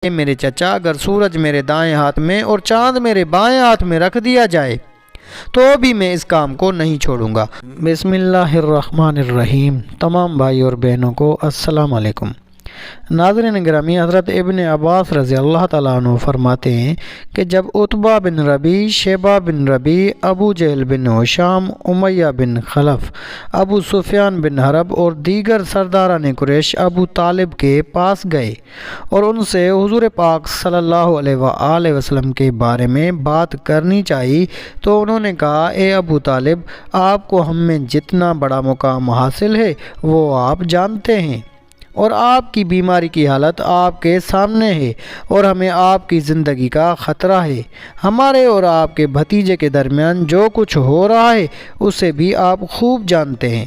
اے میرے چچا، اگر سورج میرے دائیں ہاتھ میں اور چاند میرے بائیں ہاتھ میں رکھ دیا جائے تو بھی میں اس کام کو نہیں چھوڑوں گا۔ بسم اللہ الرحمن الرحیم۔ تمام بھائی اور بہنوں کو السلام علیکم۔ ناظرین گرامی، حضرت ابن عباس رضی اللہ تعالیٰ عنہ فرماتے ہیں کہ جب عتبہ بن ربیع، شیبہ بن ربیع، ابو جہل بن ہشام، امیہ بن خلف، ابو سفیان بن حرب اور دیگر سرداران قریش ابو طالب کے پاس گئے اور ان سے حضور پاک صلی اللہ علیہ وآلہ وسلم کے بارے میں بات کرنی چاہی تو انہوں نے کہا، اے ابو طالب، آپ کو ہم میں جتنا بڑا مقام حاصل ہے وہ آپ جانتے ہیں، اور آپ کی بیماری کی حالت آپ کے سامنے ہے، اور ہمیں آپ کی زندگی کا خطرہ ہے۔ ہمارے اور آپ کے بھتیجے کے درمیان جو کچھ ہو رہا ہے اسے بھی آپ خوب جانتے ہیں۔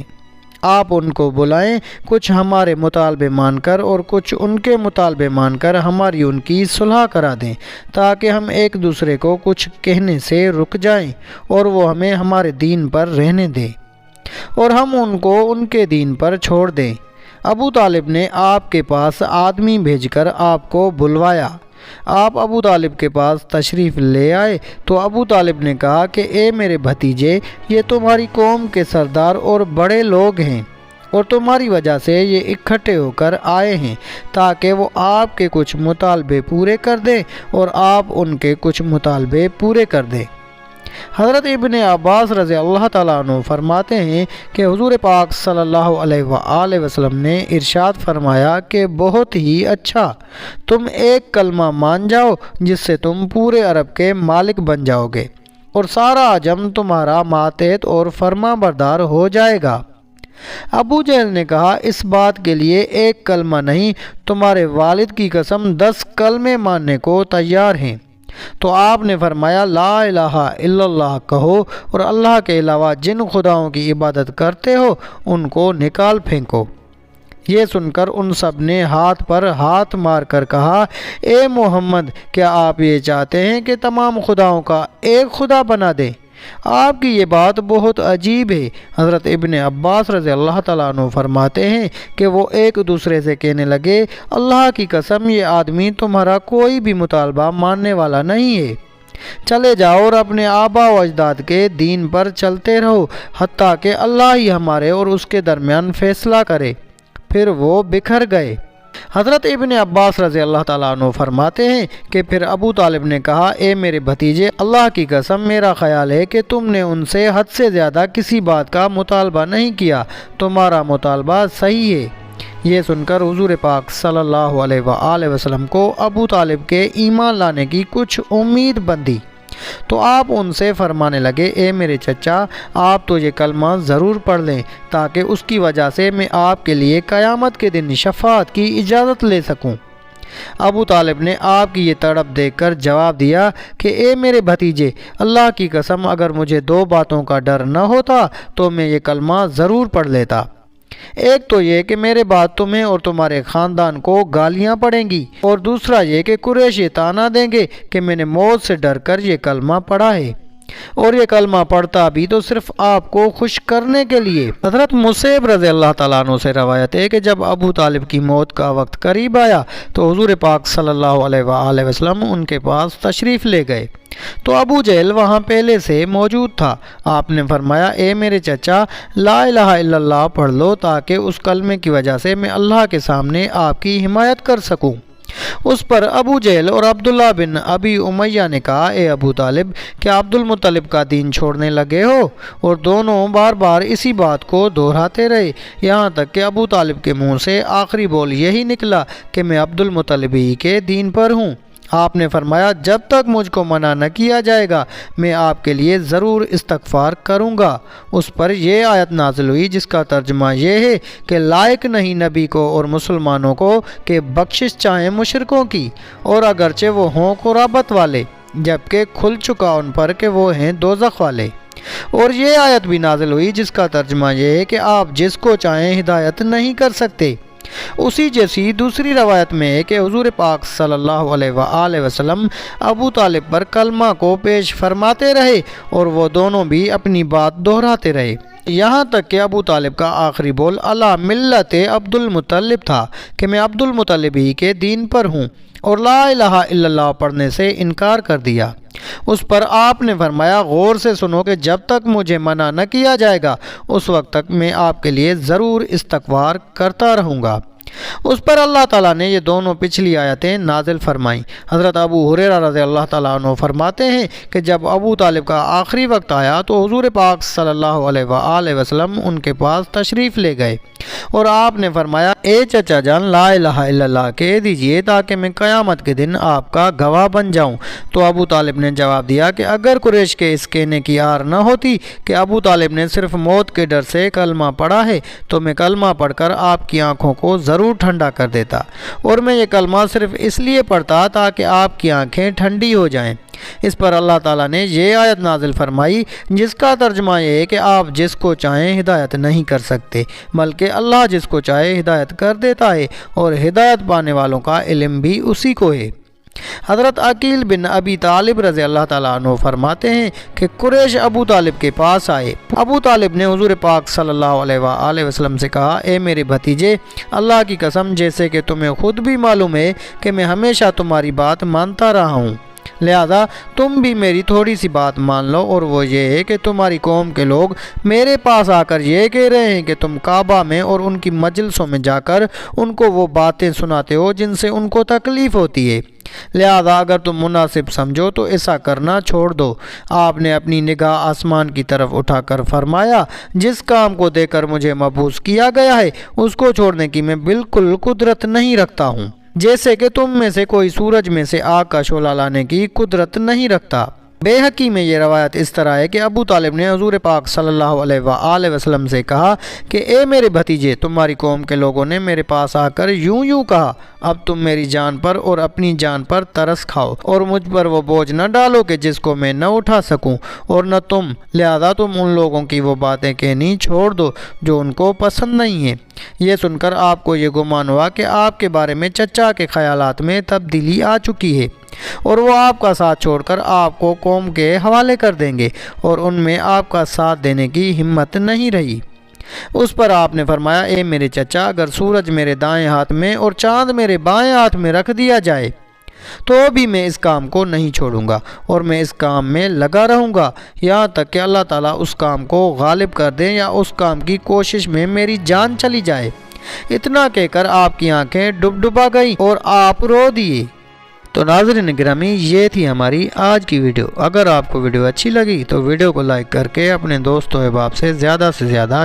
آپ ان کو بلائیں، کچھ ہمارے مطالبے مان کر اور کچھ ان کے مطالبے مان کر ہماری ان کی صلح کرا دیں، تاکہ ہم ایک دوسرے کو کچھ کہنے سے رک جائیں اور وہ ہمیں ہمارے دین پر رہنے دیں اور ہم ان کو ان کے دین پر چھوڑ دیں۔ ابو طالب نے آپ کے پاس آدمی بھیج کر آپ کو بلوایا۔ آپ ابو طالب کے پاس تشریف لے آئے تو ابو طالب نے کہا کہ اے میرے بھتیجے، یہ تمہاری قوم کے سردار اور بڑے لوگ ہیں، اور تمہاری وجہ سے یہ اکٹھے ہو کر آئے ہیں تاکہ وہ آپ کے کچھ مطالبے پورے کر دیں اور آپ ان کے کچھ مطالبے پورے کر دیں۔ حضرت ابن عباس رضی اللہ تعالیٰ عنہ فرماتے ہیں کہ حضور پاک صلی اللہ علیہ وآلہ وسلم نے ارشاد فرمایا کہ بہت ہی اچھا، تم ایک کلمہ مان جاؤ جس سے تم پورے عرب کے مالک بن جاؤ گے اور سارا عجم تمہارا ماتحت اور فرما بردار ہو جائے گا۔ ابو جہل نے کہا، اس بات کے لیے ایک کلمہ نہیں، تمہارے والد کی قسم 10 کلمے ماننے کو تیار ہیں۔ تو آپ نے فرمایا، لا الہ الا اللہ کہو اور اللہ کے علاوہ جن خداؤں کی عبادت کرتے ہو ان کو نکال پھینکو۔ یہ سن کر ان سب نے ہاتھ پر ہاتھ مار کر کہا، اے محمد، کیا آپ یہ چاہتے ہیں کہ تمام خداؤں کا ایک خدا بنا دیں؟ آپ کی یہ بات بہت عجیب ہے۔ حضرت ابن عباس رضی اللہ تعالیٰ عنہ فرماتے ہیں کہ وہ ایک دوسرے سے کہنے لگے، اللہ کی قسم، یہ آدمی تمہارا کوئی بھی مطالبہ ماننے والا نہیں ہے۔ چلے جاؤ اور اپنے آبا و اجداد کے دین پر چلتے رہو حتیٰ کہ اللہ ہی ہمارے اور اس کے درمیان فیصلہ کرے۔ پھر وہ بکھر گئے۔ حضرت ابن عباس رضی اللہ تعالیٰ عنہ فرماتے ہیں کہ پھر ابو طالب نے کہا، اے میرے بھتیجے، اللہ کی قسم، میرا خیال ہے کہ تم نے ان سے حد سے زیادہ کسی بات کا مطالبہ نہیں کیا، تمہارا مطالبہ صحیح ہے۔ یہ سن کر حضور پاک صلی اللہ علیہ وآلہ وسلم کو ابو طالب کے ایمان لانے کی کچھ امید بندھی تو آپ ان سے فرمانے لگے، اے میرے چچا، آپ تو یہ کلمہ ضرور پڑھ لیں تاکہ اس کی وجہ سے میں آپ کے لیے قیامت کے دن شفاعت کی اجازت لے سکوں۔ ابو طالب نے آپ کی یہ تڑپ دیکھ کر جواب دیا کہ اے میرے بھتیجے، اللہ کی قسم، اگر مجھے 2 باتوں کا ڈر نہ ہوتا تو میں یہ کلمہ ضرور پڑھ لیتا۔ ایک تو یہ کہ میرے بعد تمہیں اور تمہارے خاندان کو گالیاں پڑیں گی، اور دوسرا یہ کہ قریش یہ طعنہ دیں گے کہ میں نے موت سے ڈر کر یہ کلمہ پڑھا ہے، اور یہ کلمہ پڑھتا بھی تو صرف آپ کو خوش کرنے کے لیے۔ حضرت مصعب رضی اللہ تعالیٰ عنہ سے روایت ہے کہ جب ابو طالب کی موت کا وقت قریب آیا تو حضور پاک صلی اللہ علیہ وآلہ وسلم ان کے پاس تشریف لے گئے تو ابو جہل وہاں پہلے سے موجود تھا۔ آپ نے فرمایا، اے میرے چچا، لا الہ الا اللہ پڑھ لو تاکہ اس کلمے کی وجہ سے میں اللہ کے سامنے آپ کی حمایت کر سکوں۔ اس پر ابو جہل اور عبداللہ بن ابی امیہ نے کہا، اے ابو طالب، کیا عبد المطلب کا دین چھوڑنے لگے ہو؟ اور دونوں بار بار اسی بات کو دہراتے رہے، یہاں تک کہ ابو طالب کے منہ سے آخری بول یہی نکلا کہ میں عبد المطلب ہی کے دین پر ہوں۔ آپ نے فرمایا، جب تک مجھ کو منع نہ کیا جائے گا میں آپ کے لیے ضرور استغفار کروں گا۔ اس پر یہ آیت نازل ہوئی جس کا ترجمہ یہ ہے کہ لائق نہیں نبی کو اور مسلمانوں کو کہ بخشش چاہیں مشرکوں کی، اور اگرچہ وہ ہوں قرابت والے، جبکہ کھل چکا ان پر کہ وہ ہیں دوزخ والے۔ اور یہ آیت بھی نازل ہوئی جس کا ترجمہ یہ ہے کہ آپ جس کو چاہیں ہدایت نہیں کر سکتے۔ اسی جیسی دوسری روایت میں ہے کہ حضور پاک صلی اللہ علیہ وآلہ وسلم ابو طالب پر کلمہ کو پیش فرماتے رہے اور وہ دونوں بھی اپنی بات دہراتے رہے، یہاں تک کہ ابو طالب کا آخری بول علی ملت عبد المطلب تھا کہ میں عبد المطلب ہی کے دین پر ہوں، اور لا الہ الا اللہ پڑھنے سے انکار کر دیا۔ اس پر آپ نے فرمایا غور سے سنو کہ جب تک مجھے منع نہ کیا جائے گا اس وقت تک میں آپ کے لیے ضرور استغفار کرتا رہوں گا۔ اس پر اللہ تعالیٰ نے یہ دونوں پچھلی آیتیں نازل فرمائیں۔ حضرت ابو ہریرہ رضی اللہ تعالیٰ عنہ فرماتے ہیں کہ جب ابو طالب کا آخری وقت آیا تو حضور پاک صلی اللہ علیہ وآلہ وسلم ان کے پاس تشریف لے گئے اور آپ نے فرمایا اے چچا جان لا الہ الا اللہ کہہ دیجئے تاکہ میں قیامت کے دن آپ کا گواہ بن جاؤں۔ تو ابو طالب نے جواب دیا کہ اگر قریش کے اس کہنے کی آر نہ ہوتی کہ ابو طالب نے صرف موت کے ڈر سے کلمہ پڑھا ہے تو میں کلمہ پڑھ کر آپ کی آنکھوں کو ضرور ٹھنڈا کر دیتا، اور میں یہ کلمہ صرف اس لیے پڑھتا تاکہ آپ کی آنکھیں ٹھنڈی ہو جائیں۔ اس پر اللہ تعالیٰ نے یہ آیت نازل فرمائی جس کا ترجمہ یہ ہے کہ آپ جس کو چاہیں ہدایت نہیں کر سکتے بلکہ اللہ جس کو چاہے ہدایت کر دیتا ہے، اور ہدایت پانے والوں کا علم بھی اسی کو ہے۔ حضرت عقیل بن ابی طالب رضی اللہ تعالیٰ عنہ فرماتے ہیں کہ قریش ابو طالب کے پاس آئے۔ ابو طالب نے حضور پاک صلی اللہ علیہ وآلہ وسلم سے کہا اے میرے بھتیجے، اللہ کی قسم جیسے کہ تمہیں خود بھی معلوم ہے کہ میں ہمیشہ تمہاری بات مانتا رہا ہوں، لہذا تم بھی میری تھوڑی سی بات مان لو، اور وہ یہ ہے کہ تمہاری قوم کے لوگ میرے پاس آ کر یہ کہہ رہے ہیں کہ تم کعبہ میں اور ان کی مجلسوں میں جا کر ان کو وہ باتیں سناتے ہو جن سے ان کو تکلیف ہوتی ہے، لہذا اگر تم مناسب سمجھو تو ایسا کرنا چھوڑ دو۔ آپ نے اپنی نگاہ آسمان کی طرف اٹھا کر فرمایا جس کام کو دے کر مجھے مبعوث کیا گیا ہے اس کو چھوڑنے کی میں بالکل قدرت نہیں رکھتا ہوں، جیسے کہ تم میں سے کوئی سورج میں سے آگ کا شعلہ لانے کی قدرت نہیں رکھتا۔ بیہقی میں یہ روایت اس طرح ہے کہ ابو طالب نے حضور پاک صلی اللہ علیہ وآلہ وسلم سے کہا کہ اے میرے بھتیجے، تمہاری قوم کے لوگوں نے میرے پاس آ کر یوں کہا اب تم میری جان پر اور اپنی جان پر ترس کھاؤ اور مجھ پر وہ بوجھ نہ ڈالو کہ جس کو میں نہ اٹھا سکوں اور نہ تم، لہذا تم ان لوگوں کی وہ باتیں کہنی چھوڑ دو جو ان کو پسند نہیں ہیں۔ یہ سن کر آپ کو یہ گمان ہوا کہ آپ کے بارے میں چچا کے خیالات میں تبدیلی آ چکی ہے اور وہ آپ کا ساتھ چھوڑ کر آپ کو قوم کے حوالے کر دیں گے، اور ان میں آپ کا ساتھ دینے کی ہمت نہیں رہی۔ اس پر آپ نے فرمایا اے میرے چچا، اگر سورج میرے دائیں ہاتھ میں اور چاند میرے بائیں ہاتھ میں رکھ دیا جائے تو بھی میں اس کام کو نہیں چھوڑوں گا اور میں اس کام میں لگا رہوں گا یہاں تک کہ اللہ تعالیٰ اس کام کو غالب کر دیں یا اس کام کی کوشش میں میری جان چلی جائے۔ اتنا کہہ کر آپ کی آنکھیں ڈبڈبا گئیں اور آپ رو دیے۔ تو ناظرین گرامی، یہ تھی ہماری آج کی ویڈیو۔ اگر آپ کو ویڈیو اچھی لگی تو ویڈیو کو لائک کر کے اپنے دوستوں احباب سے زیادہ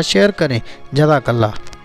شیئر کریں۔ جزاک اللہ۔